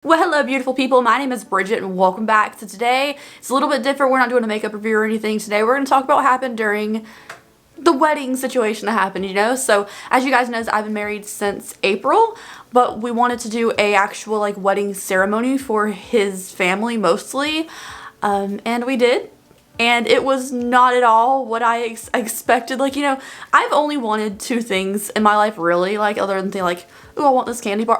Well, hello beautiful people, my name is Bridget and welcome back to today. It's a little bit different, we're not doing a makeup review or anything today. We're going to talk about what happened during the wedding situation that happened, you know? So, as you guys know, I've been married since April, but we wanted to do a actual like wedding ceremony for his family mostly, and we did. And it was not at all what I expected. Like, you know, I've only wanted two things in my life, really. Like, other than think like, ooh, I want this candy bar.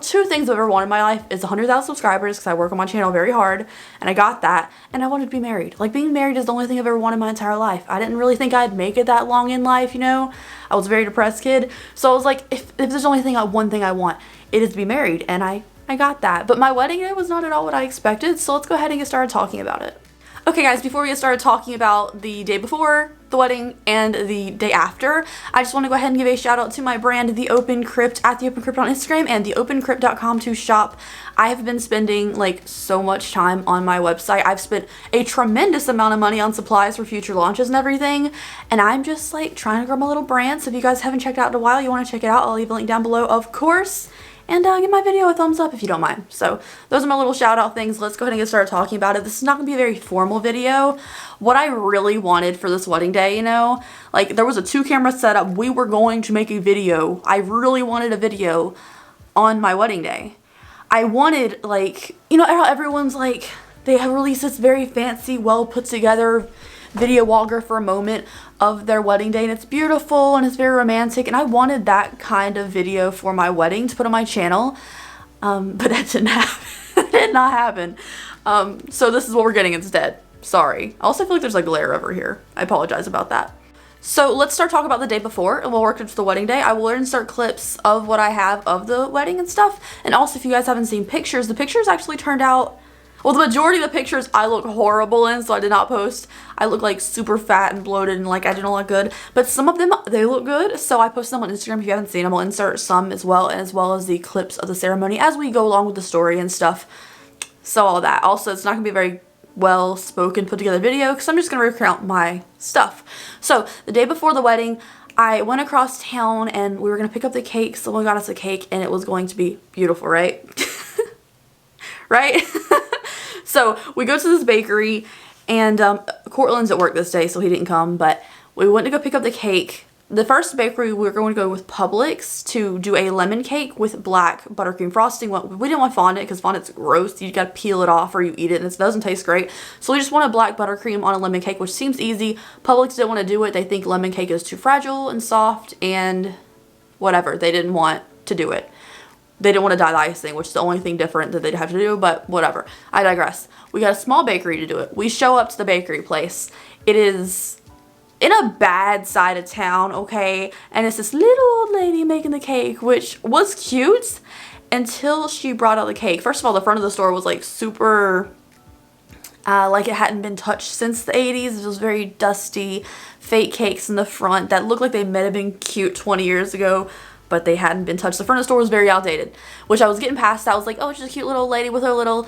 Two things I've ever wanted in my life is 100,000 subscribers, because I work on my channel very hard, and I got that. And I wanted to be married. Like, being married is the only thing I've ever wanted in my entire life. I didn't really think I'd make it that long in life, you know? I was a very depressed kid. So I was like, if there's only one thing I want, it is to be married. And I got that. But my wedding day was not at all what I expected. So let's go ahead and get started talking about it. Okay guys, before we get started talking about the day before the wedding and the day after, I just want to go ahead and give a shout out to my brand, The Open Crypt, at The Open Crypt on Instagram and theopencrypt.com to shop. I have been spending like so much time on my website. I've spent a tremendous amount of money on supplies for future launches and everything, and I'm just like trying to grow my little brand. So if you guys haven't checked it out in a while, you want to check it out, I'll leave a link down below, of course. And give my video a thumbs up if you don't mind. So those are my little shout out things. Let's go ahead and get started talking about it. This is not going to be a very formal video. What I really wanted for this wedding day, you know, like there was a 2-camera setup. We were going to make a video. I really wanted a video on my wedding day. I wanted, like, you know how everyone's like, they have released this very fancy, well put together video vlogger for a moment of their wedding day, and it's beautiful and it's very romantic, and I wanted that kind of video for my wedding to put on my channel, but that didn't happen. That did not happen. So this is what we're getting instead. Sorry. I also feel like there's like glare over here. I apologize about that. So let's start talking about the day before, and we'll work into the wedding day. I will insert clips of what I have of the wedding and stuff, and also if you guys haven't seen pictures, the pictures actually turned out, well, the majority of the pictures I look horrible in, so I did not post. I look like super fat and bloated and like I didn't look good. But some of them, they look good, so I posted them on Instagram. If you haven't seen them, I'll insert some as well as the clips of the ceremony as we go along with the story and stuff. So all that. Also, it's not going to be a very well spoken, put together video because I'm just going to recount my stuff. So the day before the wedding, I went across town and we were going to pick up the cake. Someone got us a cake and it was going to be beautiful, right? Right? So we go to this bakery, and Cortland's at work this day, so he didn't come, but we went to go pick up the cake. The first bakery we were going to go with Publix to do a lemon cake with black buttercream frosting. We didn't want fondant because fondant's gross. You gotta peel it off or you eat it and it doesn't taste great. So we just wanted black buttercream on a lemon cake, which seems easy. Publix didn't want to do it. They think lemon cake is too fragile and soft and whatever. They didn't want to do it. They didn't want to dye the icing, which is the only thing different that they'd have to do, but whatever. I digress. We got a small bakery to do it. We show up to the bakery place. It is in a bad side of town, okay? And it's this little old lady making the cake, which was cute until she brought out the cake. First of all, the front of the store was like super, like it hadn't been touched since the 80s. It was very dusty, fake cakes in the front that looked like they might have been cute 20 years ago, but they hadn't been touched. The front of the store was very outdated, which I was getting past. I was like, oh, she's a cute little lady with her little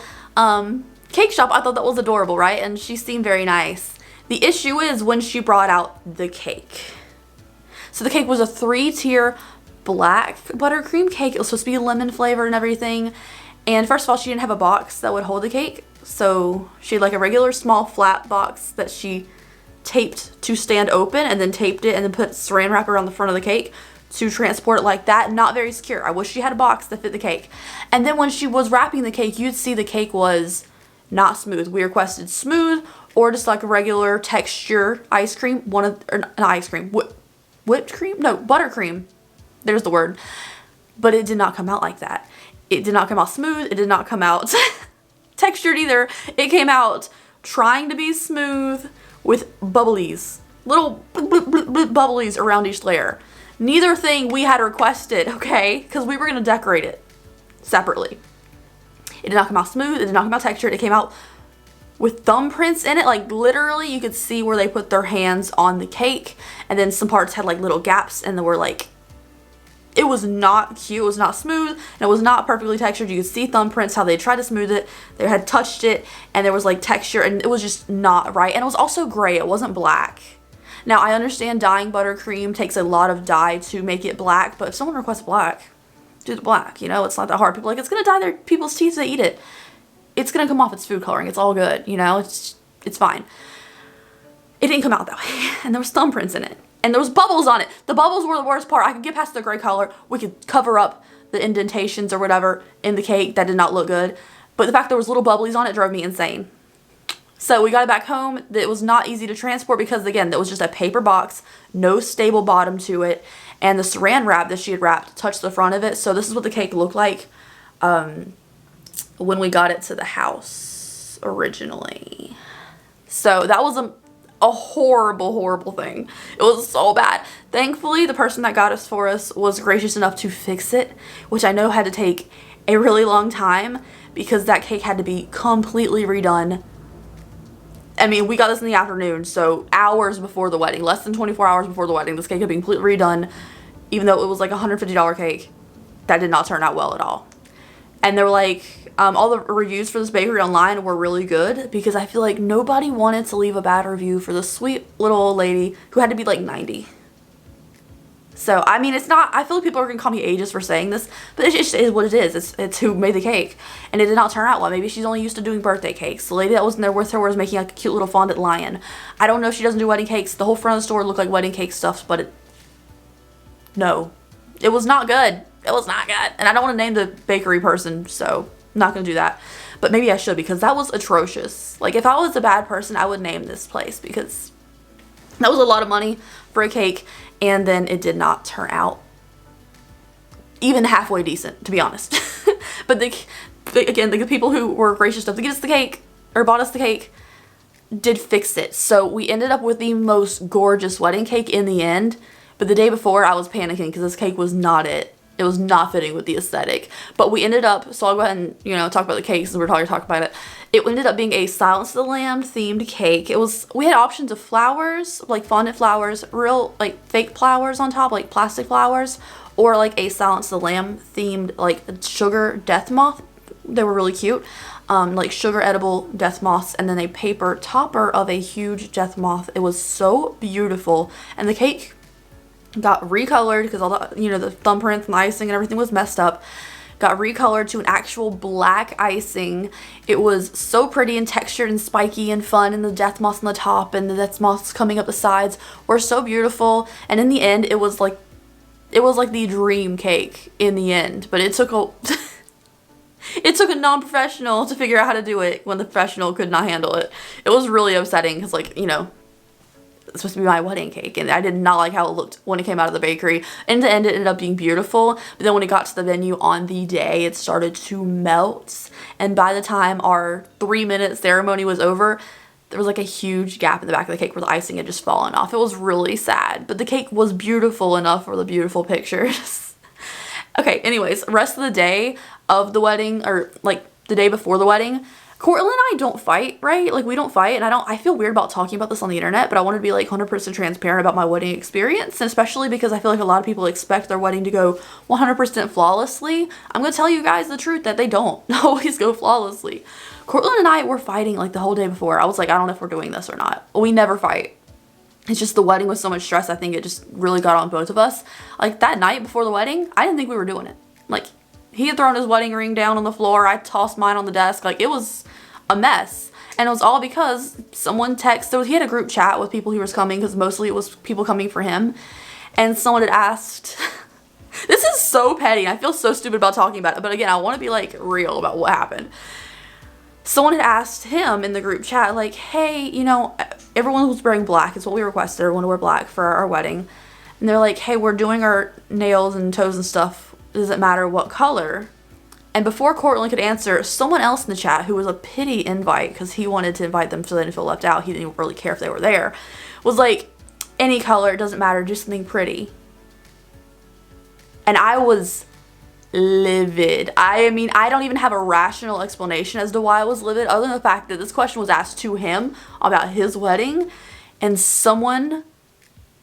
cake shop. I thought that was adorable, right? And she seemed very nice. The issue is when she brought out the cake. So the cake was a 3-tier black buttercream cake. It was supposed to be lemon flavored and everything. And first of all, she didn't have a box that would hold the cake. So she had like a regular small flat box that she taped to stand open, and then taped it and then put saran wrap around the front of the cake to transport it like that. Not very secure. I wish she had a box that fit the cake. And then when she was wrapping the cake, you'd see the cake was not smooth. We requested smooth or just like a regular texture ice cream. Whipped cream? No, buttercream. There's the word. But it did not come out like that. It did not come out smooth. It did not come out textured either. It came out trying to be smooth with bubblies. Little bubblies around each layer. Neither thing we had requested, okay? Because we were going to decorate it separately. It did not come out smooth. It did not come out textured. It came out with thumbprints in it. Like literally you could see where they put their hands on the cake. And then some parts had like little gaps and they were like, it was not cute. It was not smooth. And it was not perfectly textured. You could see thumbprints, how they tried to smooth it. They had touched it and there was like texture and it was just not right. And it was also gray. It wasn't black. Now, I understand dyeing buttercream takes a lot of dye to make it black, but if someone requests black, do the black, you know? It's not that hard. People are like, it's gonna dye their people's teeth to eat it. It's gonna come off, it's food coloring, it's all good, you know? It's fine. It didn't come out that way. And there was thumbprints in it. And there was bubbles on it. The bubbles were the worst part. I could get past the gray color. We could cover up the indentations or whatever in the cake. That did not look good. But the fact there was little bubblies on it drove me insane. So we got it back home. It was not easy to transport because, again, that was just a paper box, no stable bottom to it. And the saran wrap that she had wrapped touched the front of it. So this is what the cake looked like when we got it to the house originally. So that was a horrible, horrible thing. It was so bad. Thankfully, the person that got us for us was gracious enough to fix it, which I know had to take a really long time because that cake had to be completely redone. I mean, we got this in the afternoon, so hours before the wedding, less than 24 hours before the wedding, this cake had been completely redone, even though it was like a $150 cake. That did not turn out well at all. And they were like, all the reviews for this bakery online were really good because I feel like nobody wanted to leave a bad review for this sweet little old lady who had to be like 90. So, I mean, it's not, I feel like people are going to call me ageist for saying this, but it just is what it is. It's who made the cake. And it did not turn out well. Maybe she's only used to doing birthday cakes. The lady that was in there with her was making like a cute little fondant lion. I don't know if she doesn't do wedding cakes. The whole front of the store looked like wedding cake stuff, but no. It was not good. It was not good. And I don't want to name the bakery person, so I'm not going to do that. But maybe I should because that was atrocious. Like, if I was a bad person, I would name this place because that was a lot of money for a cake. And then it did not turn out even halfway decent, to be honest. But again, the people who were gracious enough to get us the cake, or bought us the cake, did fix it. So we ended up with the most gorgeous wedding cake in the end. But the day before, I was panicking because this cake was not it. It was not fitting with the aesthetic. But we ended up, so I'll go ahead and, you know, talk about the cake since we're talking about it. It ended up being a Silence of the Lamb themed cake. We had options of flowers, like fondant flowers, real, like fake flowers on top, like plastic flowers, or like a Silence of the Lamb themed, like sugar death moth. They were really cute. Like sugar edible death moths, and then a paper topper of a huge death moth. It was so beautiful. And the cake got recolored because all the, you know, the thumbprints and the icing and everything was messed up. Got recolored to an actual black icing. It was so pretty and textured and spiky and fun, and the death moths on the top and the death moths coming up the sides were so beautiful. And in the end, it was like the dream cake in the end. But it took a it took a non-professional to figure out how to do it when the professional could not handle it. It was really upsetting because, like, you know, it's supposed to be my wedding cake, and I did not like how it looked when it came out of the bakery. In the end, it ended up being beautiful, but then when it got to the venue on the day, it started to melt, and by the time our 3-minute ceremony was over, there was like a huge gap in the back of the cake where the icing had just fallen off. It was really sad, but the cake was beautiful enough for the beautiful pictures. Okay, anyways, rest of the day of the wedding, or like the day before the wedding, Cortland and I don't fight, right? Like, we don't fight, and I feel weird about talking about this on the internet, but I wanted to be like 100% transparent about my wedding experience, and especially because I feel like a lot of people expect their wedding to go 100% flawlessly. I'm gonna tell you guys the truth that they don't always go flawlessly. Cortland and I were fighting like the whole day before. I was like, I don't know if we're doing this or not. We never fight. It's just the wedding was so much stress. I think it just really got on both of us. Like, that night before the wedding, I didn't think we were doing it. Like, he had thrown his wedding ring down on the floor. I tossed mine on the desk. Like, it was a mess. And it was all because someone texted. He had a group chat with people who was coming, because mostly it was people coming for him. And someone had asked, this is so petty. I feel so stupid about talking about it. But again, I want to be like real about what happened. Someone had asked him in the group chat, like, hey, you know, everyone was wearing black. It's what we requested. Everyone to wear black for our wedding. And they're like, hey, we're doing our nails and toes and stuff. Does it matter what color? And before Cortland could answer, someone else in the chat, who was a pity invite because he wanted to invite them so they didn't feel left out, he didn't really care if they were there, was like, any color, it doesn't matter, just something pretty. And I was livid. I mean, I don't even have a rational explanation as to why I was livid, other than the fact that this question was asked to him about his wedding, and someone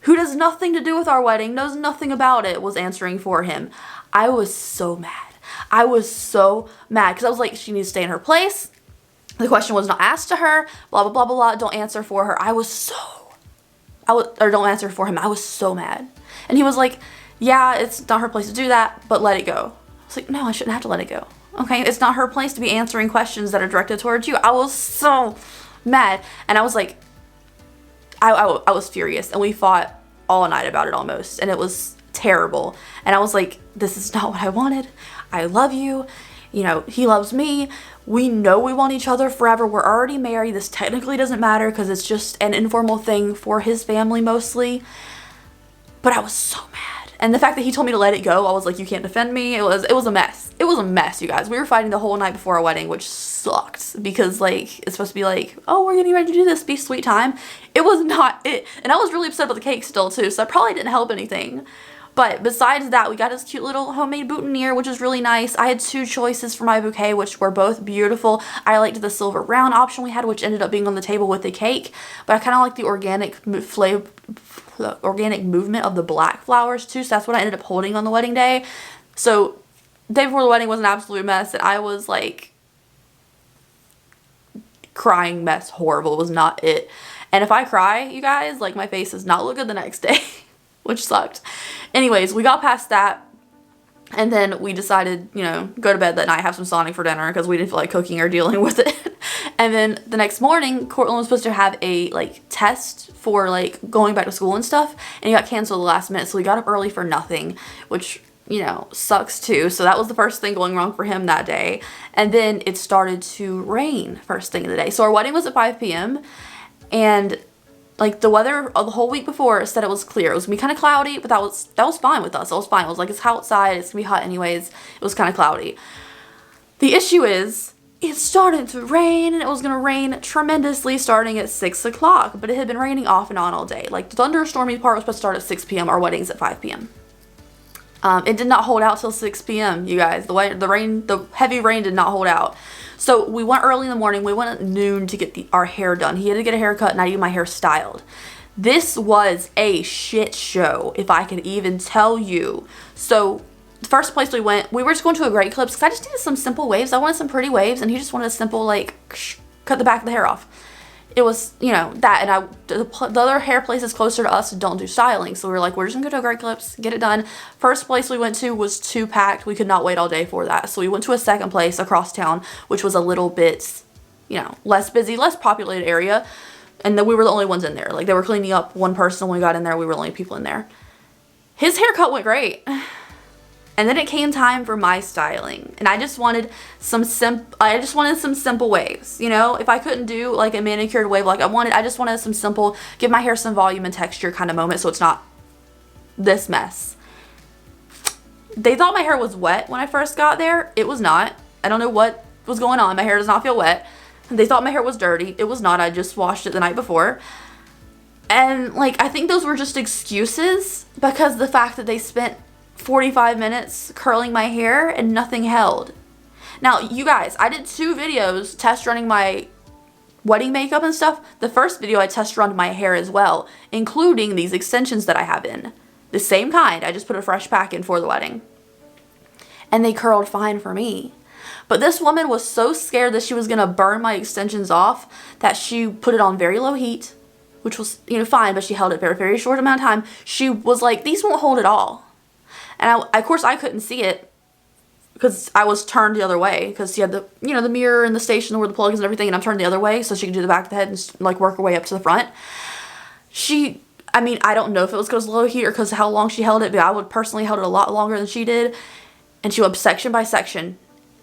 who does nothing to do with our wedding, knows nothing about it, was answering for him. I was so mad. I was so mad because I was like, she needs to stay in her place. The question was not asked to her, blah, blah, blah, blah, blah. Don't answer for her. Or don't answer for him. I was so mad. And he was like, yeah, it's not her place to do that, but let it go. was like, no, I shouldn't have to let it go. Okay, it's not her place to be answering questions that are directed towards you. I was so mad. And I was like, I was furious. And we fought all night about it almost. And it was terrible. And I was like, this is not what I wanted. I love you. You know, he loves me. We know we want each other forever. We're already married. This technically doesn't matter because it's just an informal thing for his family mostly. But I was so mad. And the fact that he told me to let it go, I was like, you can't defend me. It was a mess. It was a mess, you guys. We were fighting the whole night before our wedding, which sucked because like it's supposed to be like, oh, we're getting ready to do this, be sweet time. It was not it. And I was really upset about the cake still too, so that probably didn't help anything. But besides that, we got this cute little homemade boutonniere, which is really nice. I had 2 choices for my bouquet, which were both beautiful. I liked the silver round option we had, which ended up being on the table with the cake. But I kind of like the organic movement of the black flowers too. So that's what I ended up holding on the wedding day. So the day before the wedding was an absolute mess. And I was like crying mess, horrible. It was not it. And if I cry, you guys, like my face does not look good the next day. Which sucked. Anyways, we got past that. And then we decided, you know, go to bed that night, have some Sonic for dinner because we didn't feel like cooking or dealing with it. And then the next morning, Cortland was supposed to have a like test for like going back to school and stuff. And he got canceled the last minute. So we got up early for nothing, which, you know, sucks too. So that was the first thing going wrong for him that day. And then it started to rain first thing of the day. So our wedding was at 5 p.m. And like the weather the whole week before said it was clear. It was gonna be kind of cloudy, but that was fine with us. It was fine. It was like, it's outside. It's gonna be hot anyways. It was kind of cloudy. The issue is it started to rain, and it was gonna rain tremendously starting at 6 o'clock. But it had been raining off and on all day. Like the thunderstormy part was supposed to start at 6 p.m. Our wedding's at 5 p.m. It did not hold out till 6 p.m. You guys, the heavy rain did not hold out. So we went early in the morning. We went at noon to get our hair done. He had to get a haircut and I needed my hair styled. This was a shit show, if I can even tell you. So the first place we were just going to a Great Clips because I just needed some simple waves. I wanted some pretty waves and he just wanted a simple like cut the back of the hair off. It was, you know, that, and the other hair places closer to us don't do styling. So we were like, we're just gonna go to a Great Clips, get it done. First place we went to was too packed. We could not wait all day for that. So we went to a second place across town, which was a little bit, you know, less busy, less populated area. And then we were the only ones in there. Like they were cleaning up one person when we got in there. We were the only people in there. His haircut went great. And then it came time for my styling, and I just wanted some simple waves, you know? If I couldn't do like a manicured wave like I just wanted some simple, give my hair some volume and texture kind of moment so it's not this mess. They thought my hair was wet when I first got there. It was not. I don't know what was going on. My hair does not feel wet. They thought my hair was dirty. It was not. I just washed it the night before. And like, I think those were just excuses because the fact that they spent 45 minutes curling my hair and nothing held. Now, you guys, I did 2 videos test running my wedding makeup and stuff. The first video I test run my hair as well, including these extensions that I have in. The same kind. I just put a fresh pack in for the wedding. And they curled fine for me. But this woman was so scared that she was going to burn my extensions off that she put it on very low heat, which was, you know, fine, but she held it for a very short amount of time. She was like, these won't hold at all. And of course I couldn't see it because I was turned the other way because she had the, you know, the mirror and the station where the plug is and everything, and I'm turned the other way so she could do the back of the head and like work her way up to the front. I mean, I don't know if it was because low heat or because how long she held it, but I would personally held it a lot longer than she did. And she went section by section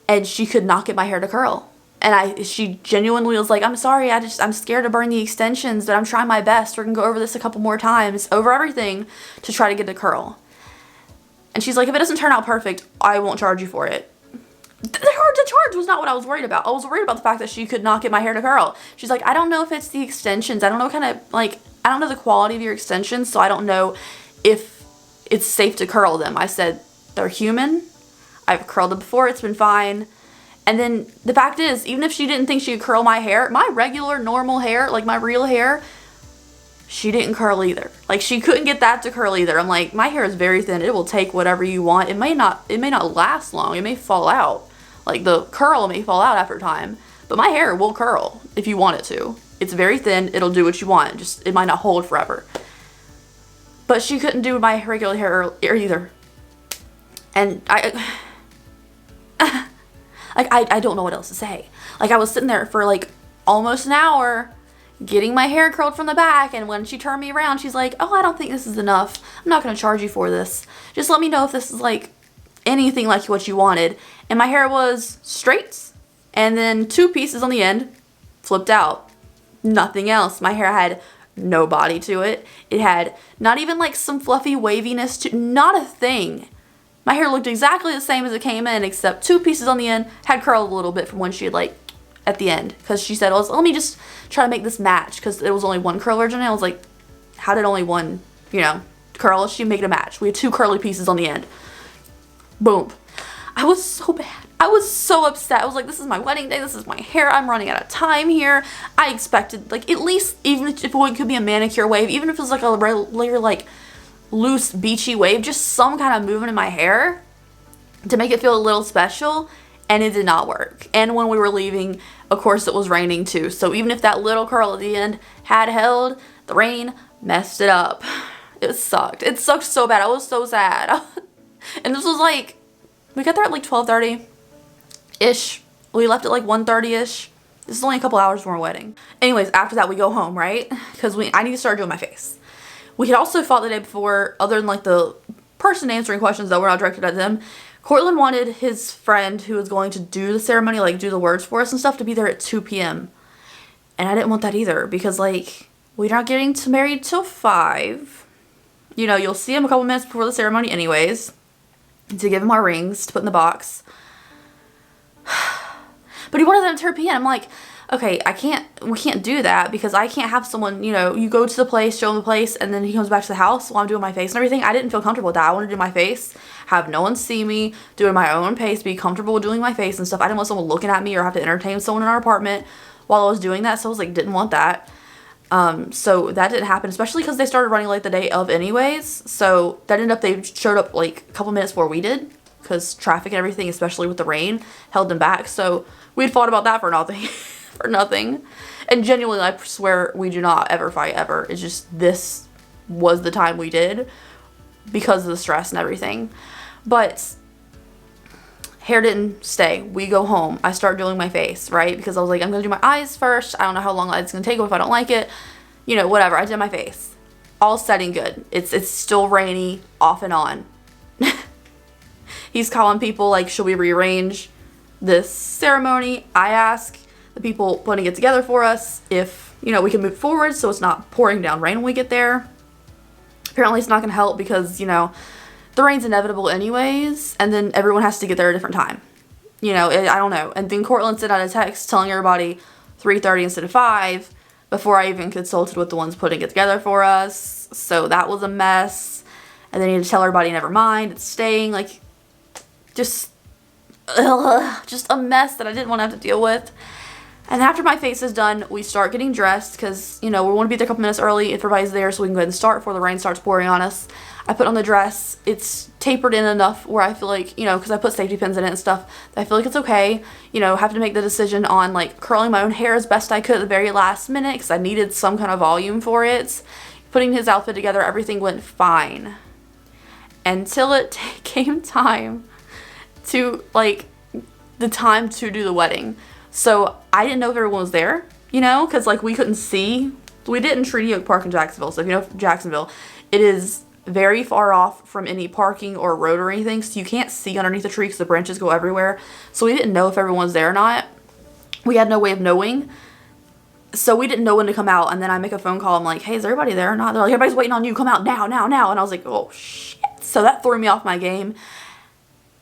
and she could not get my hair to curl. And she genuinely was like, I'm sorry, I'm scared to burn the extensions, but I'm trying my best. We're gonna go over this a couple more times, over everything, to try to get it to curl. And she's like, if it doesn't turn out perfect, I won't charge you for it. The charge was not what I was worried about. I was worried about the fact that she could not get my hair to curl. She's like, I don't know if it's the extensions. I don't know kind of, like, I don't know the quality of your extensions, so I don't know if it's safe to curl them. I said, they're human. I've curled them before. It's been fine. And then the fact is, even if she didn't think she could curl my hair, my regular, normal hair, like my real hair, she didn't curl either. Like, she couldn't get that to curl either. I'm like, my hair is very thin. It will take whatever you want. It may not last long. It may fall out. Like, the curl may fall out after time. But my hair will curl if you want it to. It's very thin. It'll do what you want. Just, it might not hold forever. But she couldn't do my regular hair either. And Like, I don't know what else to say. Like, I was sitting there for like almost an hour getting my hair curled from the back, and when she turned me around, she's like, oh, I don't think this is enough. I'm not going to charge you for this. Just let me know if this is like anything like what you wanted. And my hair was straight, and then 2 pieces on the end flipped out. Nothing else. My hair had no body to it. It had not even like some fluffy waviness to, not a thing. My hair looked exactly the same as it came in, except 2 pieces on the end had curled a little bit from when she had like at the end, because she said, well, let me just try to make this match, because it was only 1 curl originally. I was like, how did only 1, you know, curl? She made it a match. We had 2 curly pieces on the end. Boom. I was so bad. I was so upset. I was like, this is my wedding day. This is my hair. I'm running out of time here. I expected, like, at least, even if it could be a manicure wave, even if it was like a regular, like, loose, beachy wave, just some kind of movement in my hair to make it feel a little special. And it did not work. And when we were leaving, of course, it was raining too. So even if that little curl at the end had held, the rain messed it up. It sucked. It sucked so bad. I was so sad. And this was like, we got there at like 12:30-ish. We left at like 1:30-ish. This is only a couple hours from our wedding. Anyways, after that we go home, right? Because I need to start doing my face. We had also fought the day before, other than like the person answering questions that were not directed at them. Cortland wanted his friend who was going to do the ceremony, like do the words for us and stuff, to be there at 2 p.m. And I didn't want that either, because like, we're not getting married till 5. You know, you'll see him a couple minutes before the ceremony anyways, to give him our rings to put in the box. But he wanted them at 2 p.m. I'm like, okay, we can't do that, because I can't have someone, you know, you go to the place, show him the place, and then he comes back to the house while I'm doing my face and everything. I didn't feel comfortable with that. I wanted to do my face, have no one see me, do it at my own pace, be comfortable with doing my face and stuff. I didn't want someone looking at me or have to entertain someone in our apartment while I was doing that. So I was like, didn't want that. So that didn't happen, especially because they started running late the day of anyways. So that ended up, they showed up like a couple minutes before we did, because traffic and everything, especially with the rain, held them back. So we had fought about that for nothing. For nothing. And genuinely, I swear, we do not ever fight ever. It's just, this was the time we did because of the stress and everything. But hair didn't stay. We go home. I start doing my face, right? Because I was like, I'm gonna do my eyes first. I don't know how long it's gonna take if I don't like it. You know, whatever. I did my face. All setting good. It's still rainy, off and on. He's calling people like, should we rearrange this ceremony? I ask the people putting it together for us if, you know, we can move forward so it's not pouring down rain when we get there. Apparently it's not going to help because, you know, the rain's inevitable anyways, and then everyone has to get there at a different time. You know, I don't know. And then Cortland sent out a text telling everybody 3:30 instead of 5 before I even consulted with the ones putting it together for us. So that was a mess. And then he had to tell everybody, never mind, it's staying. Like, just a mess that I didn't want to have to deal with. And after my face is done, we start getting dressed because, you know, we want to be there a couple minutes early if everybody's there so we can go ahead and start before the rain starts pouring on us. I put on the dress. It's tapered in enough where I feel like, you know, because I put safety pins in it and stuff, I feel like it's okay. You know, having to make the decision on, like, curling my own hair as best I could at the very last minute because I needed some kind of volume for it. Putting his outfit together, everything went fine. Until it came time to, like, the time to do the wedding. So I didn't know if everyone was there, you know, because like we couldn't see. We didn't Treaty Oak Park in Jacksonville. So if you know Jacksonville, it is very far off from any parking or road or anything. So you can't see underneath the tree because the branches go everywhere. So we didn't know if everyone was there or not. We had no way of knowing. So we didn't know when to come out. And then I make a phone call. I'm like, hey, is everybody there or not? They're like, everybody's waiting on you. Come out now, now, now. And I was like, oh, shit. So that threw me off my game.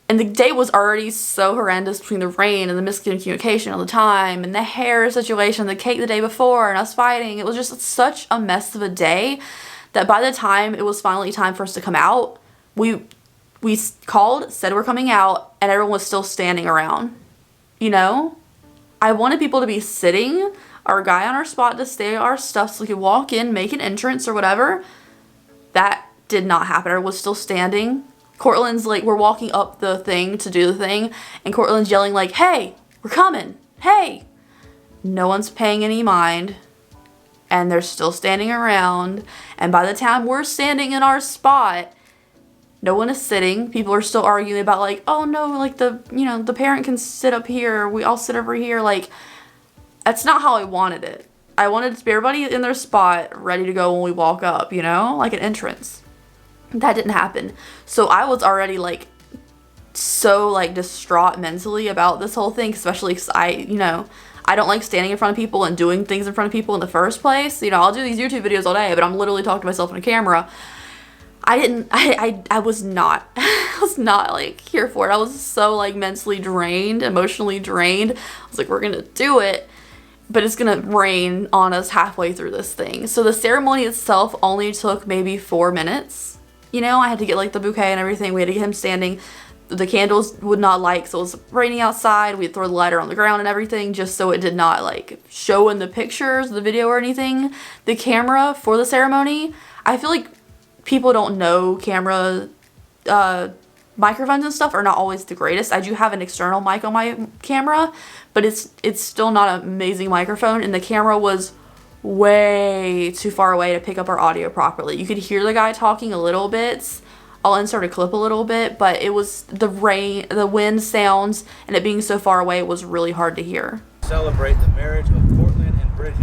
And the day was already so horrendous between the rain and the miscommunication all the time and the hair situation, the cake the day before and us fighting. It was just such a mess of a day that by the time it was finally time for us to come out, we called, said we're coming out, and everyone was still standing around. You know? I wanted people to be sitting, our guy on our spot to stay our stuff so we could walk in, make an entrance or whatever. That did not happen. Everyone was still standing. Cortland's like, we're walking up the thing to do the thing, and Cortland's yelling like, hey, we're coming, hey. No one's paying any mind, and they're still standing around, and by the time we're standing in our spot, No one is sitting. People are still arguing about like, oh no, like the parent can sit up here. We all sit over here. Like, that's not how I wanted it. I wanted to be everybody in their spot, ready to go when we walk up, like an entrance. That didn't happen. So I was already like so like distraught mentally about this whole thing, especially because I don't like standing in front of people and doing things in front of people in the first place. I'll do these YouTube videos all day, but I'm literally talking to myself in a camera. I was not like here for it. I was so like mentally drained, emotionally drained. I was like, we're gonna do it, but it's gonna rain on us halfway through this thing. So the ceremony itself only took maybe 4 minutes. I had to get like the bouquet and everything. We had to get him standing. The candles would not light, so it was raining outside. We'd throw the lighter on the ground and everything just so it did not like show in the pictures, the video or anything. The camera for the ceremony, I feel like people don't know camera microphones and stuff are not always the greatest. I do have an external mic on my camera, but it's still not an amazing microphone, and the camera was way too far away to pick up our audio properly. You could hear the guy talking a little bit. I'll insert a clip a little bit, but it was the rain, the wind sounds, and it being so far away was really hard to hear. Celebrate the marriage of Courtland and Bridget.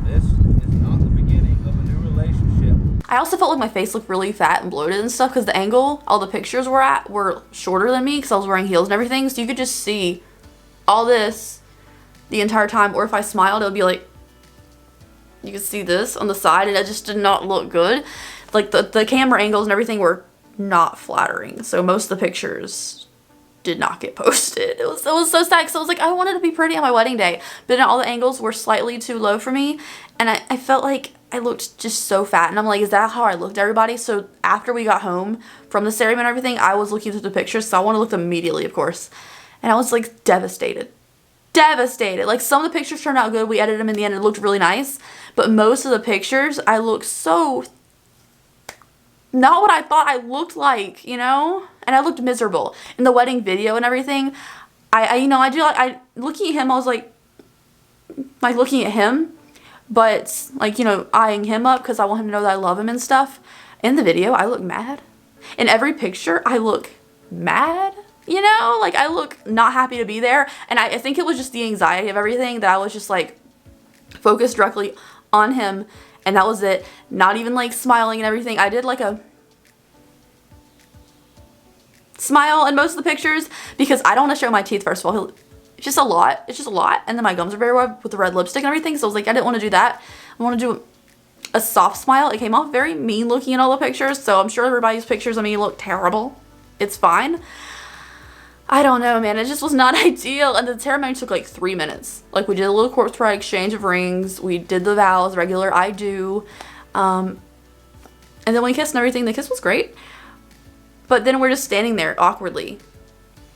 This is not the beginning of a new relationship. I also felt like my face looked really fat and bloated and stuff because the angle all the pictures were at were shorter than me because I was wearing heels and everything, so you could just see all this the entire time. Or if I smiled, it would be like, you could see this on the side, and it just did not look good. Like the camera angles and everything were not flattering, so most of the pictures did not get posted. It was so sad because I was like, I wanted to be pretty on my wedding day, but then all the angles were slightly too low for me, and I felt like I looked just so fat, and I'm like, is that how I looked, everybody? So after we got home from the ceremony and everything, I was looking through the pictures, so I want to look immediately, of course, and I was like devastated. Like, some of the pictures turned out good. We edited them in the end. It looked really nice, but most of the pictures I looked so not what I thought I looked like, and I looked miserable in the wedding video and everything. I looking at him, I was like looking at him, but like, eyeing him up because I want him to know that I love him and stuff. In the video, I look mad. In every picture, I look mad, like I look not happy to be there. And I think it was just the anxiety of everything that I was just like focused directly on him. And that was it. Not even like smiling and everything. I did like a smile in most of the pictures because I don't want to show my teeth, first of all. It's just a lot. And then my gums are very red with the red lipstick and everything. So I was like, I didn't want to do that. I want to do a soft smile. It came off very mean looking in all the pictures. So I'm sure everybody's pictures of me look terrible. It's fine. I don't know, man. It just was not ideal. And the ceremony took like 3 minutes. Like, we did a little corpse bride exchange of rings. We did the vows, regular I do. And then we kissed and everything. The kiss was great. But then we're just standing there awkwardly.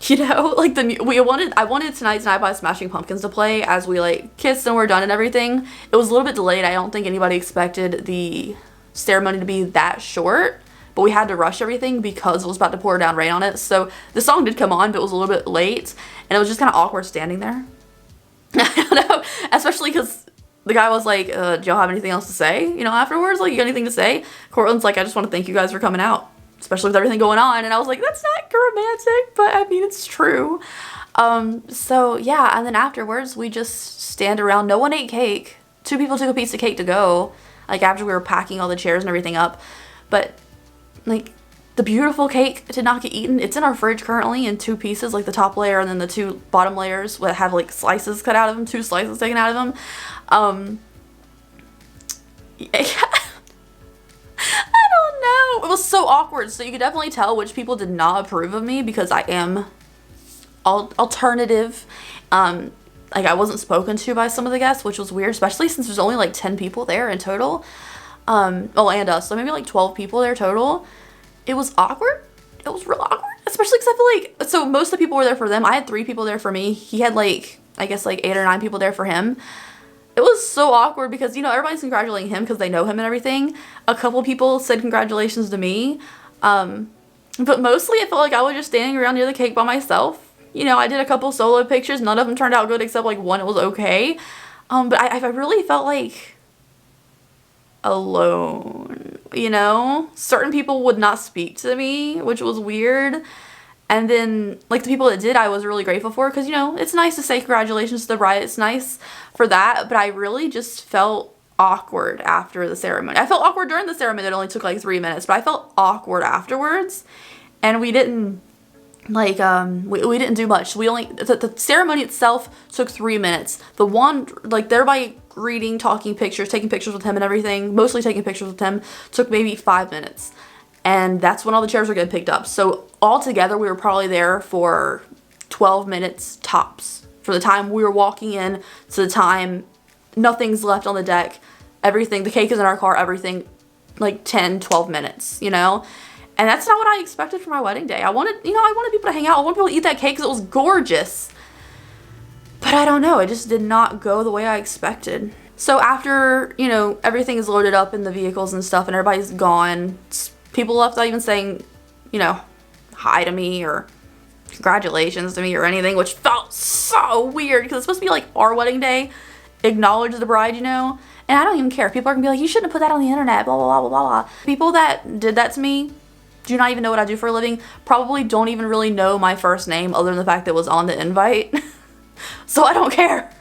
Like I wanted Tonight's Night by Smashing Pumpkins to play as we like kissed and we're done and everything. It was a little bit delayed. I don't think anybody expected the ceremony to be that short. But we had to rush everything because it was about to pour down rain on it. So the song did come on, but it was a little bit late. And it was just kind of awkward standing there. I don't know. Especially because the guy was like, do y'all have anything else to say? Afterwards, like, you got anything to say? Cortland's like, I just want to thank you guys for coming out. Especially with everything going on. And I was like, that's not romantic, but I mean, it's true. So yeah, and then afterwards, we just stand around. No one ate cake. 2 people took a piece of cake to go. Like, after we were packing all the chairs and everything up. But like, the beautiful cake did not get eaten. It's in our fridge currently in 2 pieces, like the top layer and then the 2 bottom layers that have like slices cut out of them, 2 slices taken out of them. Yeah. I don't know. It was so awkward. So you could definitely tell which people did not approve of me because I am alternative. Like, I wasn't spoken to by some of the guests, which was weird, especially since there's only like 10 people there in total. And us, so maybe like 12 people there total. It was awkward. It was real awkward, especially because I feel like, so most of the people were there for them. I had 3 people there for me. He had like, I guess like 8 or 9 people there for him. It was so awkward because, everybody's congratulating him because they know him and everything. A couple people said congratulations to me. But mostly I felt like I was just standing around near the cake by myself. I did a couple solo pictures. None of them turned out good except like one. It was okay. But I really felt like alone you know? Certain people would not speak to me, which was weird. And then, like, the people that did, I was really grateful for, because, you know, it's nice to say congratulations to the bride. It's nice for that, but I really just felt awkward after the ceremony. I felt awkward during the ceremony. It only took, like, 3 minutes, but I felt awkward afterwards. And we didn't, like, we didn't do much. We only, the ceremony itself took 3 minutes. The one, like, everybody greeting, talking pictures, taking pictures with him and everything, mostly taking pictures with him, took maybe 5 minutes. And that's when all the chairs were getting picked up. So altogether, we were probably there for 12 minutes tops. For the time we were walking in to the time nothing's left on the deck, everything, the cake is in our car, everything, like 10, 12 minutes, you know? And that's not what I expected for my wedding day. I wanted people to hang out. I wanted people to eat that cake because it was gorgeous. But I don't know, it just did not go the way I expected. So after, you know, everything is loaded up in the vehicles and stuff and everybody's gone, people left not even saying, you know, hi to me or congratulations to me or anything, which felt so weird because it's supposed to be like our wedding day, acknowledge the bride, you know? And I don't even care. People are gonna be like, you shouldn't have put that on the internet, blah, blah, blah, blah, blah. People that did that to me do not even know what I do for a living, probably don't even really know my first name other than the fact that it was on the invite. So I don't care.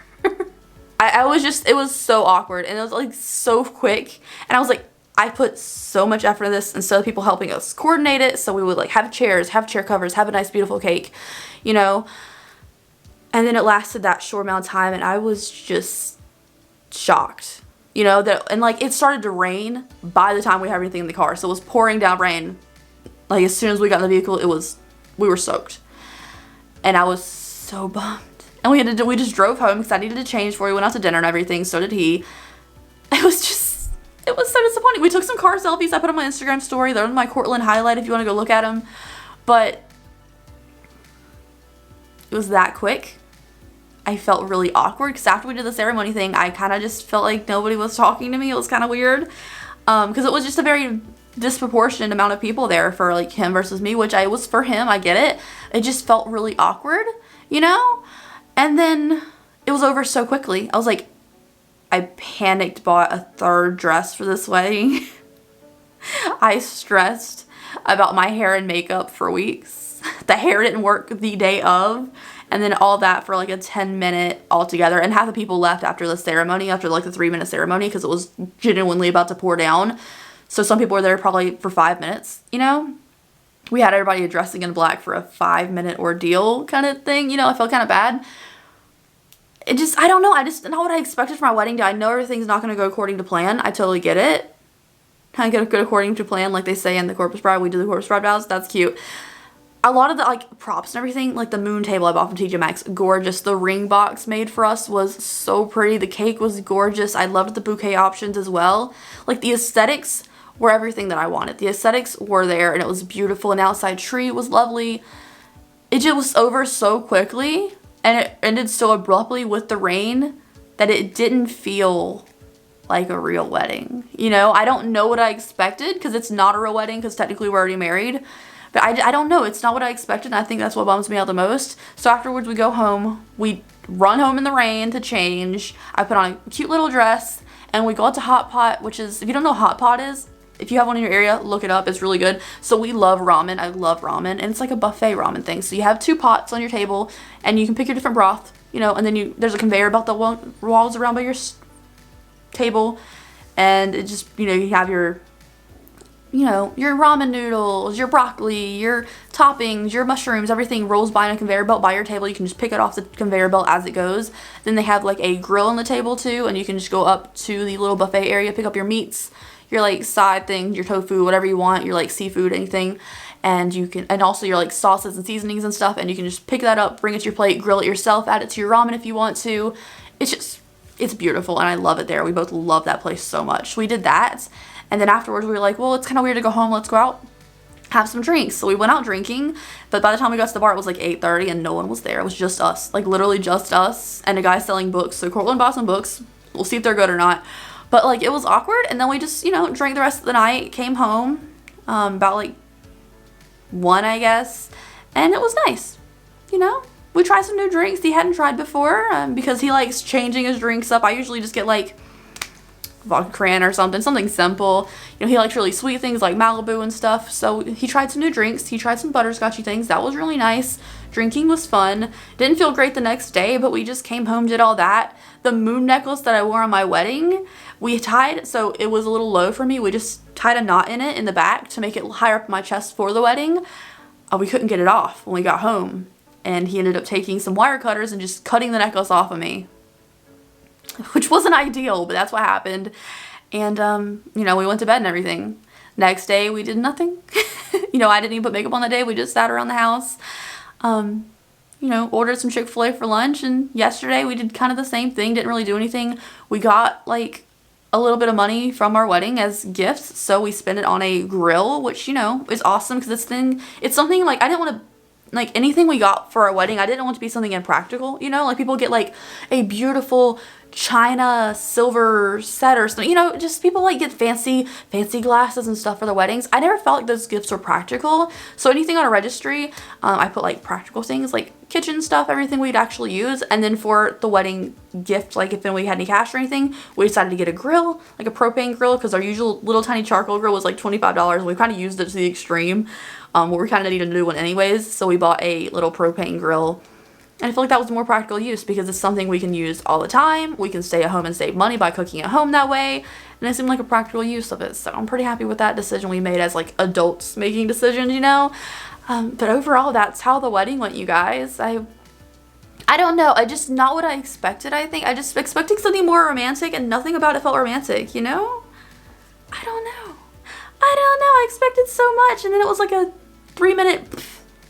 I was just, it was so awkward and it was like so quick. And I was like, I put so much effort into this instead of people helping us coordinate it. So we would like have chairs, have chair covers, have a nice beautiful cake, you know. And then it lasted that short amount of time and I was just shocked, you know, that, and like it started to rain by the time we had everything in the car. So it was pouring down rain. Like as soon as we got in the vehicle, we were soaked. And I was so bummed. And we just drove home because I needed to change before we went out to dinner and everything. So did he. It was so disappointing. We took some car selfies. I put on my Instagram story. They're on my Cortland highlight if you want to go look at them. But it was that quick. I felt really awkward because after we did the ceremony thing, I kind of just felt like nobody was talking to me. It was kind of weird because it was just a very disproportionate amount of people there for like him versus me, which I was for him. I get it. It just felt really awkward, you know? And then it was over so quickly. I was like, I panicked, bought a third dress for this wedding. I stressed about my hair and makeup for weeks. The hair didn't work the day of. And then all that for like a 10-minute altogether. And half the people left after the ceremony, after like the 3-minute ceremony, because it was genuinely about to pour down. So some people were there probably for 5 minutes, you know? We had everybody dressing in black for a 5-minute ordeal kind of thing. You know, I felt kind of bad. I don't know. I just not what I expected for my wedding day. I know everything's not going to go according to plan. I totally get it. Kind of go according to plan, like they say in the Corpus Bride. We do the Corpus Bride vows. That's cute. A lot of the like props and everything, like the moon table I bought from TJ Maxx, gorgeous. The ring box made for us was so pretty. The cake was gorgeous. I loved the bouquet options as well. Like the aesthetics were everything that I wanted. The aesthetics were there and it was beautiful. An outside tree was lovely. It just was over so quickly. And it ended so abruptly with the rain that it didn't feel like a real wedding. You know, I don't know what I expected because it's not a real wedding because technically we're already married. But I don't know. It's not what I expected. And I think that's what bums me out the most. So afterwards we go home. We run home in the rain to change. I put on a cute little dress and we go out to Hot Pot, which is, if you don't know what Hot Pot is, if you have one in your area, look it up. It's really good. So we love ramen. I love ramen. And it's like a buffet ramen thing. So you have 2 pots on your table and you can pick your different broth, you know, and then there's a conveyor belt that walls around by your table. And it just, you know, you have your, you know, your ramen noodles, your broccoli, your toppings, your mushrooms, everything rolls by on a conveyor belt by your table. You can just pick it off the conveyor belt as it goes. Then they have like a grill on the table too. And you can just go up to the little buffet area, pick up your meats, your like side things, your tofu, whatever you want, your like seafood, anything. And you can, and also your like sauces and seasonings and stuff. And you can just pick that up, bring it to your plate, grill it yourself, add it to your ramen if you want to. It's just, it's beautiful and I love it there. We both love that place so much. We did that. And then afterwards we were like, well, it's kind of weird to go home. Let's go out, have some drinks. So we went out drinking. But by the time we got to the bar, it was like 8:30 and no one was there. It was just us, like literally just us and a guy selling books. So Cortland bought some books. We'll see if they're good or not. But like it was awkward. And then we just, you know, drank the rest of the night, came home about like 1, I guess. And it was nice, you know. We tried some new drinks he hadn't tried before because he likes changing his drinks up. I usually just get like vodka cran or something simple. You know, he likes really sweet things like Malibu and stuff. So he tried some new drinks. He tried some butterscotchy things. That was really nice. Drinking was fun. Didn't feel great the next day, but we just came home, did all that. The moon necklace that I wore on my wedding, we tied, so it was a little low for me. We just tied a knot in it in the back to make it higher up my chest for the wedding. We couldn't get it off when we got home. And he ended up taking some wire cutters and just cutting the necklace off of me, which wasn't ideal, but that's what happened. And, you know, we went to bed and everything. Next day, we did nothing. You know, I didn't even put makeup on the day. We just sat around the house. You know, ordered some Chick-fil-A for lunch, and yesterday we did kind of the same thing, didn't really do anything. We got like a little bit of money from our wedding as gifts, so we spent it on a grill, which, you know, is awesome because it's something like I didn't want to, like anything we got for our wedding, I didn't want it to be something impractical, you know, like people get like a beautiful china silver set or something, you know, just people like get fancy glasses and stuff for the weddings. I never felt like those gifts were practical, so anything on a registry, I put like practical things like kitchen stuff, everything we'd actually use. And then for the wedding gift, like if we had any cash or anything, we decided to get a grill, like a propane grill, because our usual little tiny charcoal grill was like $25. We kind of used it to the extreme, where we kind of needed a new one anyways, so we bought a little propane grill. And I feel like that was more practical use because it's something we can use all the time. We can stay at home and save money by cooking at home that way. And it seemed like a practical use of it. So I'm pretty happy with that decision we made as like adults making decisions, you know. But overall, that's how the wedding went, you guys. I don't know. I just not what I expected, I think. I just expecting something more romantic and nothing about it felt romantic, you know? I don't know. I expected so much. And then it was like a 3-minute,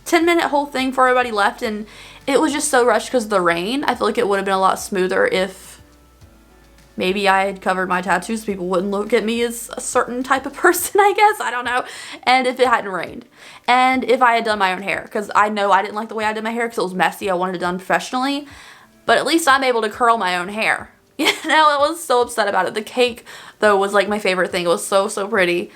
10-minute whole thing before everybody left. And it was just so rushed because of the rain. I feel like it would have been a lot smoother if maybe I had covered my tattoos. People wouldn't look at me as a certain type of person, I guess. I don't know. And if it hadn't rained. And if I had done my own hair. Because I know I didn't like the way I did my hair because it was messy. I wanted it done professionally. But at least I'm able to curl my own hair. You know, I was so upset about it. The cake, though, was like my favorite thing. It was so, so pretty.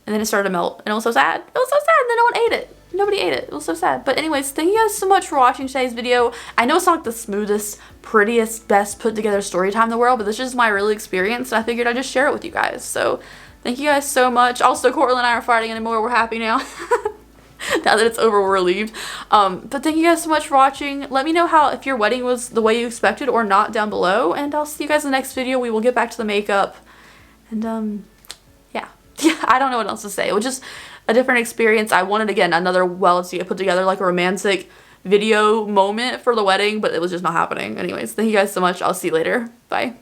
And then it started to melt. And it was so sad. It was so sad. And then no one ate it. Nobody ate it. It was so sad. But anyways, thank you guys so much for watching today's video. I know it's not like the smoothest, prettiest, best put together story time in the world, but this is my real experience, and I figured I'd just share it with you guys. So thank you guys so much. Also, Courtland and I aren't fighting anymore. We're happy now. Now that it's over, we're relieved. But thank you guys so much for watching. Let me know if your wedding was the way you expected or not down below, and I'll see you guys in the next video. We will get back to the makeup, and yeah, I don't know what else to say. It was just a different experience. I wanted, again, another to put together like a romantic video moment for the wedding, but it was just not happening. Anyways, thank you guys so much. I'll see you later. Bye.